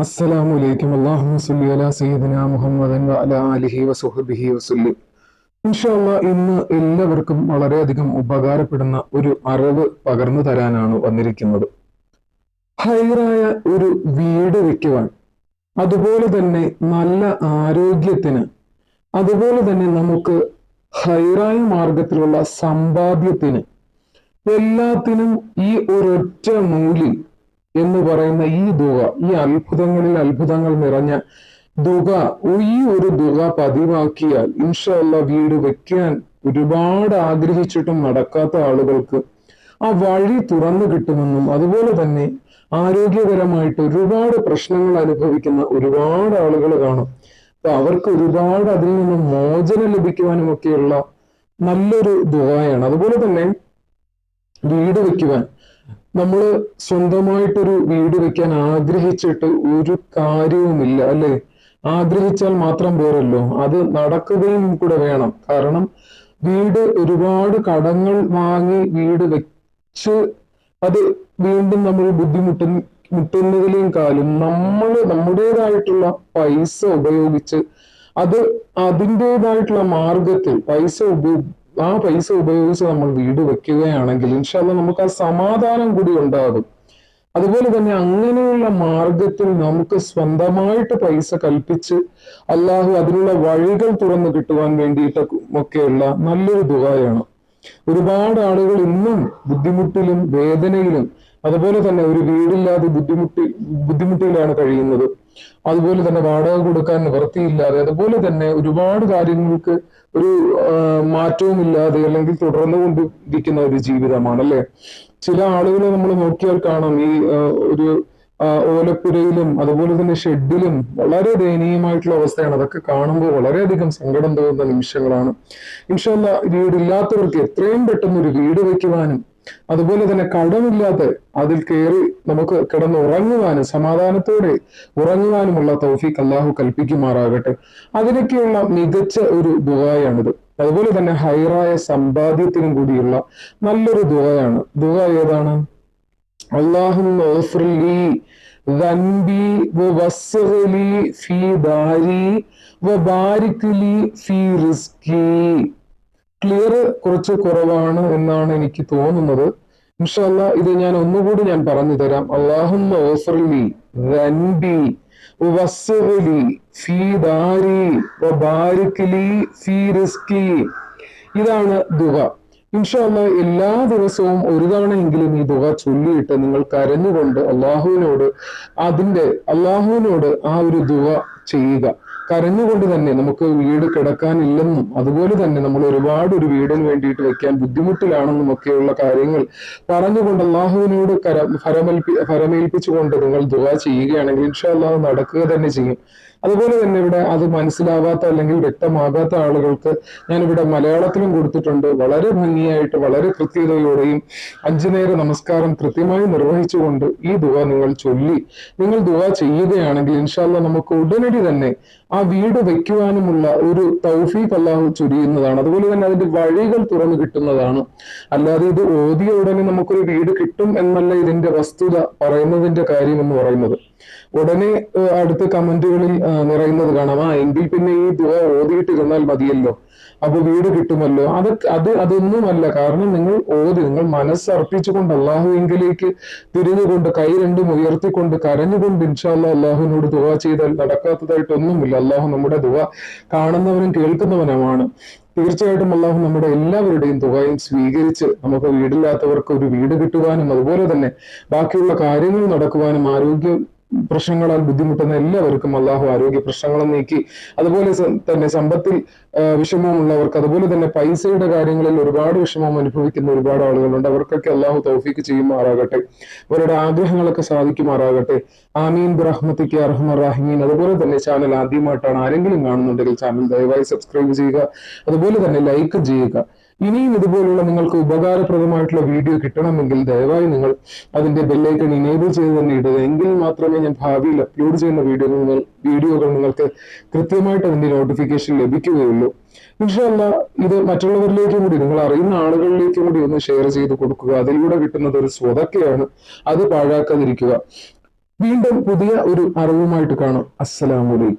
അസ്സലാമു അലൈക്കും. അല്ലാഹുമ്മ സ്വല്ലി അലാ സയ്യിദിനാ മുഹമ്മദൻ വ അലാ ആലിഹി വസഹ്ബിഹി വസല്ലം. ഇൻഷാ അല്ലാഹ് ഇന്ന് എല്ലാവർക്കും വളരെയധികം ഉപകാരപ്പെടുന്ന ഒരു അറിവ് പകർന്നു തരാനാണ് വന്നിരിക്കുന്നത്. ഹൈറായ ഒരു വീട് വെക്കുവാൻ, അതുപോലെ തന്നെ നല്ല ആരോഗ്യത്തിന്, അതുപോലെ തന്നെ നമുക്ക് ഹൈറായ മാർഗത്തിലുള്ള സമ്പാദ്യത്തിന്, എല്ലാത്തിനും ഈ ഒരൊറ്റ നൂലിൽ എന്ന് പറയുന്ന ഈ ദുആ, ഈ അത്ഭുതങ്ങളിൽ അത്ഭുതങ്ങൾ നിറഞ്ഞ ദുആ, ഈ ഒരു ദുആ പതിവാക്കിയാൽ ഇൻഷാ അല്ലാഹ് വീട് വെക്കാൻ ഒരുപാട് ആഗ്രഹിച്ചിട്ടും നടക്കാത്ത ആളുകൾക്ക് ആ വഴി തുറന്നു കിട്ടുമെന്നും, അതുപോലെ തന്നെ ആരോഗ്യകരമായിട്ട് ഒരുപാട് പ്രശ്നങ്ങൾ അനുഭവിക്കുന്ന ഒരുപാട് ആളുകൾ കാണും. അപ്പൊ അവർക്ക് ഒരുപാട് അതിൽ നിന്ന് മോചനം ലഭിക്കുവാനും ഒക്കെയുള്ള നല്ലൊരു ദുആയാണ്. അതുപോലെ തന്നെ വീട് വെക്കുവാൻ, നമ്മൾ സ്വന്തമായിട്ടൊരു വീട് വെക്കാൻ ആഗ്രഹിച്ചിട്ട് ഒരു കാര്യവുമില്ല അല്ലെ? ആഗ്രഹിച്ചാൽ മാത്രം പോരല്ലോ, അത് നടക്കുകയും കൂടെ വേണം. കാരണം വീട് ഒരുപാട് കടങ്ങൾ വാങ്ങി വീട് വെച്ച് അത് വീണ്ടും നമ്മൾ മുട്ടുന്നതിലേയും കാലം നമ്മൾ നമ്മുടേതായിട്ടുള്ള പൈസ ഉപയോഗിച്ച് അത് അതിൻ്റെതായിട്ടുള്ള മാർഗത്തിൽ ആ പൈസ ഉപയോഗിച്ച് നമ്മൾ വീട് വെക്കുകയാണെങ്കിൽ ഇൻഷാ അല്ലാഹ് നമുക്ക് ആ സമാധാനം കൂടി ഉണ്ടാകും. അതുപോലെ തന്നെ അങ്ങനെയുള്ള മാർഗത്തിൽ നമുക്ക് സ്വന്തമായിട്ട് പൈസ കൽപ്പിച്ച് അള്ളാഹു അതിനുള്ള വഴികൾ തുറന്നു കിട്ടുവാൻ വേണ്ടിയിട്ടൊക്കെയുള്ള നല്ലൊരു ദുആയാണ്. ഒരുപാട് ആളുകൾ ഇന്നും ബുദ്ധിമുട്ടിലും വേദനയിലും, അതുപോലെ തന്നെ ഒരു വീടില്ലാതെ ബുദ്ധിമുട്ടിലാണ് കഴിയുന്നത്. അതുപോലെ തന്നെ വാടക കൊടുക്കാൻ നിവൃത്തിയില്ലാതെ, അതുപോലെ തന്നെ ഒരുപാട് കാര്യങ്ങൾക്ക് ഒരു മാറ്റവും ഇല്ലാതെ അല്ലെങ്കിൽ തുടർന്നു കൊണ്ടിരിക്കുന്ന ഒരു ജീവിതമാണ് അല്ലെ? ചില ആളുകളെ നമ്മൾ നോക്കിയാൽ കാണാം, ഈ ഒരു ഓലപ്പുരയിലും അതുപോലെ തന്നെ ഷെഡിലും വളരെ ദയനീയമായിട്ടുള്ള അവസ്ഥയാണ്. അതൊക്കെ കാണുമ്പോൾ വളരെയധികം സങ്കടം തോന്നുന്ന നിമിഷങ്ങളാണ്. ഇൻഷാ അല്ലാഹ് വീടില്ലാത്തവർക്ക് എത്രയും പെട്ടെന്ന് ഒരു വീട് വെക്കുവാനും, അതുപോലെ തന്നെ കടമില്ലാതെ അതിൽ കയറി നമുക്ക് കിടന്ന് ഉറങ്ങുവാനും, സമാധാനത്തോടെ ഉറങ്ങുവാനുമുള്ള തൗഫീഖ് അല്ലാഹു കൽപ്പിക്കുമാറാകട്ടെ. അതിനൊക്കെയുള്ള മികച്ച ഒരു ദുആയാണിത്. അതുപോലെ തന്നെ ഹൈറായ സമ്പാദ്യത്തിനും കൂടിയുള്ള നല്ലൊരു ദുആയാണ്. ദുആ ഏതാണ്? അല്ലാഹുമ്മ ഗ്ഫിർ ലീ ദൻബി വവസ്സിർ ലീ ഫീ ദാരി വബാരിക് ലീ ഫീ റിസ്കി. ക്ലിയർ കുറച്ച് കുറവാണ് എന്നാണ് എനിക്ക് തോന്നുന്നത്. ഇൻഷാ അല്ലാഹ് ഇത് ഞാൻ ഒന്നുകൂടി പറഞ്ഞു തരാം. അല്ലാഹുമ്മ ഗ്ഫിർ ലീ ദൻബി വവസ്സിർ ലീ ഫീ ദാരി വബാരിക് ലീ ഫീ റിസ്കി. ഇതാണ് ദുആ. ഇൻഷാ അല്ലാഹ് എല്ലാ ദിവസവും ഒരു തവണയെങ്കിലും ഈ ദുആ ചൊല്ലിയിട്ട് നിങ്ങൾ കരഞ്ഞുകൊണ്ട് അള്ളാഹുവിനോട് ആ ഒരു ദുആ ചെയ്യുക. കരഞ്ഞുകൊണ്ട് തന്നെ, നമുക്ക് വീട് കിടക്കാനില്ലെന്നും അതുപോലെ തന്നെ നമ്മൾ ഒരുപാട് ഒരു വീടിന് വേണ്ടിയിട്ട് വെക്കാൻ ബുദ്ധിമുട്ടിലാണെന്നും ഒക്കെയുള്ള കാര്യങ്ങൾ പറഞ്ഞുകൊണ്ട് അള്ളാഹുവിനോട് ഫരമേൽപ്പിച്ചുകൊണ്ട് നിങ്ങൾ ദുആ ചെയ്യുകയാണെങ്കിൽ ഇൻഷാ അല്ലാഹ് നടക്കുക തന്നെ ചെയ്യും. അതുപോലെ തന്നെ ഇവിടെ അത് മനസ്സിലാവാത്ത അല്ലെങ്കിൽ വ്യക്തമാകാത്ത ആളുകൾക്ക് ഞാനിവിടെ മലയാളത്തിലും കൊടുത്തിട്ടുണ്ട്. വളരെ ഭംഗിയായിട്ട് വളരെ കൃത്യതയോടെയും 5 നേര നമസ്കാരം കൃത്യമായി നിർവഹിച്ചുകൊണ്ട് ഈ ദുആ നിങ്ങൾ ദുആ ചെയ്യുകയാണെങ്കിൽ ഇൻഷാ അല്ലാഹ് നമുക്ക് ഉടനടി തന്നെ ആ വീട് വെക്കുവാനുമുള്ള ഒരു തൗഫീഖ് അല്ലാഹു ചൊരിയുന്നതാണ്. അതുപോലെ തന്നെ അതിന്റെ വഴികൾ തുറന്നു കിട്ടുന്നതാണ്. അല്ലാതെ ഇത് ഓതിയ ഉടനെ നമുക്കൊരു വീട് കിട്ടും എന്നല്ല ഇതിന്റെ വസ്തുത പറയുന്നതിന്റെ കാര്യം എന്ന് പറയുന്നത്. ഉടനെ അടുത്ത കമന്റുകളിൽ നിറയുന്നത് കാണാം, എങ്കിൽ പിന്നെ ഈ ദുആ ഓതിയിട്ടിരുന്നാൽ മതിയല്ലോ, അപ്പൊ വീട് കിട്ടുമല്ലോ. അതൊന്നുമല്ല. കാരണം നിങ്ങൾ മനസ്സർപ്പിച്ചുകൊണ്ട് അള്ളാഹുവിലേക്ക് തിരിഞ്ഞുകൊണ്ട് കൈ രണ്ടും ഉയർത്തിക്കൊണ്ട് കരഞ്ഞുകൊണ്ട് ഇൻഷാ അല്ലാഹ് അള്ളാഹുവിനോട് ദുആ ചെയ്താൽ നടക്കാത്തതായിട്ടൊന്നുമില്ല. അള്ളാഹു നമ്മുടെ ദുആ കാണുന്നവനും കേൾക്കുന്നവനുമാണ്. തീർച്ചയായിട്ടും അള്ളാഹു നമ്മുടെ എല്ലാവരുടെയും ദുആയും സ്വീകരിച്ച് നമുക്ക് വീടില്ലാത്തവർക്ക് ഒരു വീട് കിട്ടുവാനും, അതുപോലെ തന്നെ ബാക്കിയുള്ള കാര്യങ്ങൾ നടക്കുവാനും, ആരോഗ്യ പ്രശ്നങ്ങളാൽ ബുദ്ധിമുട്ടുന്ന എല്ലാവർക്കും അള്ളാഹു ആരോഗ്യ പ്രശ്നങ്ങളും നീക്കി, അതുപോലെ തന്നെ സമ്പത്തിൽ വിഷമമുള്ളവർക്ക്, അതുപോലെ തന്നെ പൈസയുടെ കാര്യങ്ങളിൽ ഒരുപാട് വിഷമം അനുഭവിക്കുന്ന ഒരുപാട് ആളുകളുണ്ട്. അവർക്കൊക്കെ അള്ളാഹു തൗഫീഖ് ചെയ്യുമാറാകട്ടെ, അവരുടെ ആഗ്രഹങ്ങളൊക്കെ സാധിക്കുമാറാകട്ടെ. ആമീൻ ബിറഹ്മതിക യാ അർഹമർ റഹീമീൻ. അതുപോലെ തന്നെ ചാനൽ ആദ്യമായിട്ടാണ് ആരെങ്കിലും കാണുന്നുണ്ടെങ്കിൽ ചാനൽ ദയവായി സബ്സ്ക്രൈബ് ചെയ്യുക, അതുപോലെ തന്നെ ലൈക്ക് ചെയ്യുക. ഇനിയും ഇതുപോലുള്ള നിങ്ങൾക്ക് ഉപകാരപ്രദമായിട്ടുള്ള വീഡിയോ കിട്ടണമെങ്കിൽ ദയവായി നിങ്ങൾ അതിന്റെ ബെല്ലൈക്കൺ ഇനേബിൾ ചെയ്ത് തന്നെ ഇടുക. എങ്കിൽ മാത്രമേ ഞാൻ ഭാവിയിൽ അപ്ലോഡ് ചെയ്യുന്ന വീഡിയോകൾ നിങ്ങൾക്ക് കൃത്യമായിട്ട് അതിന്റെ നോട്ടിഫിക്കേഷൻ ലഭിക്കുകയുള്ളൂ. ഇൻഷാ അല്ലാഹ് ഇത് മറ്റുള്ളവരിലേക്കും കൂടി, നിങ്ങൾ അറിയുന്ന ആളുകളിലേക്കും കൂടി ഒന്ന് ഷെയർ ചെയ്ത് കൊടുക്കുക. അതിലൂടെ കിട്ടുന്നത് ഒരു സ്വതക്കയാണ്, അത് പാഴാക്കാതിരിക്കുക. വീണ്ടും പുതിയ ഒരു അറിവുമായിട്ട് കാണാം. അസ്സലാമു അലൈക്കും.